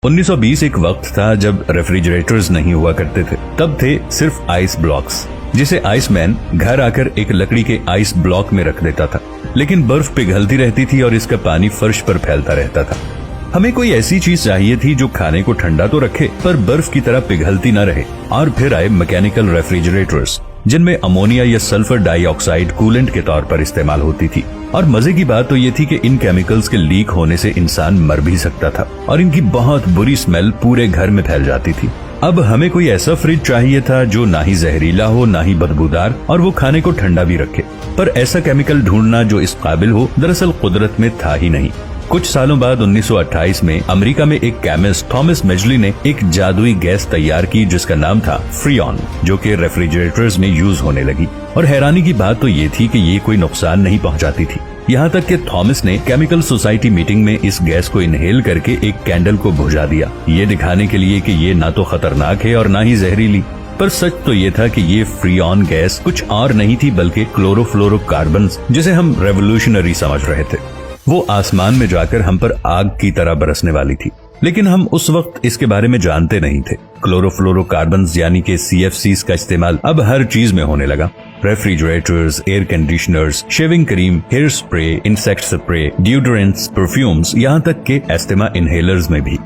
1920 एक वक्त था जब रेफ्रिजरेटर्स नहीं हुआ करते थे। तब थे सिर्फ आइस ब्लॉक्स, जिसे आइसमैन घर आकर एक लकड़ी के आइस ब्लॉक में रख देता था। लेकिन बर्फ पिघलती रहती थी और इसका पानी फर्श पर फैलता रहता था। हमें कोई ऐसी चीज चाहिए थी जो खाने को ठंडा तो रखे पर बर्फ की तरह पिघलती न रहे। और फिर आए मैकेनिकल रेफ्रिजरेटर्स, जिनमें अमोनिया या सल्फर डाइऑक्साइड कूलेंट के तौर पर इस्तेमाल होती थी। और मजे की बात तो ये थी कि इन केमिकल्स के लीक होने से इंसान मर भी सकता था और इनकी बहुत बुरी स्मेल पूरे घर में फैल जाती थी। अब हमें कोई ऐसा फ्रिज चाहिए था जो ना ही जहरीला हो ना ही बदबूदार और वो खाने को ठंडा भी रखे। पर ऐसा केमिकल ढूंढना जो इस काबिल हो दरअसल कुदरत में था ही नहीं। कुछ सालों बाद 1928 में अमेरिका में एक केमिस्ट थॉमस मेजली ने एक जादुई गैस तैयार की जिसका नाम था फ्रियॉन, जो कि रेफ्रिजरेटर्स में यूज होने लगी। और हैरानी की बात तो ये थी कि ये कोई नुकसान नहीं पहुंचाती थी। यहाँ तक कि थॉमस ने केमिकल सोसाइटी मीटिंग में इस गैस को इनहेल करके एक कैंडल को बुझा दिया, ये दिखाने के लिए कि ये ना तो खतरनाक है और ना ही जहरीली। पर सच तो ये था कि ये फ्रियॉन गैस कुछ और नहीं थी बल्कि क्लोरोफ्लोरोकार्बन, जिसे हम रेवोल्यूशनरी समझ रहे थे। वो आसमान में जाकर हम पर आग की तरह बरसने वाली थी, लेकिन हम उस वक्त इसके बारे में जानते नहीं थे। क्लोरोफ्लोरोकार्बन यानी कि CFCs का इस्तेमाल अब हर चीज में होने लगा। Refrigerators, air conditioners, shaving cream, hair spray, insect spray, deodorants, perfumes, यहाँ तक के एस्थमा इनहेलर्स में भी।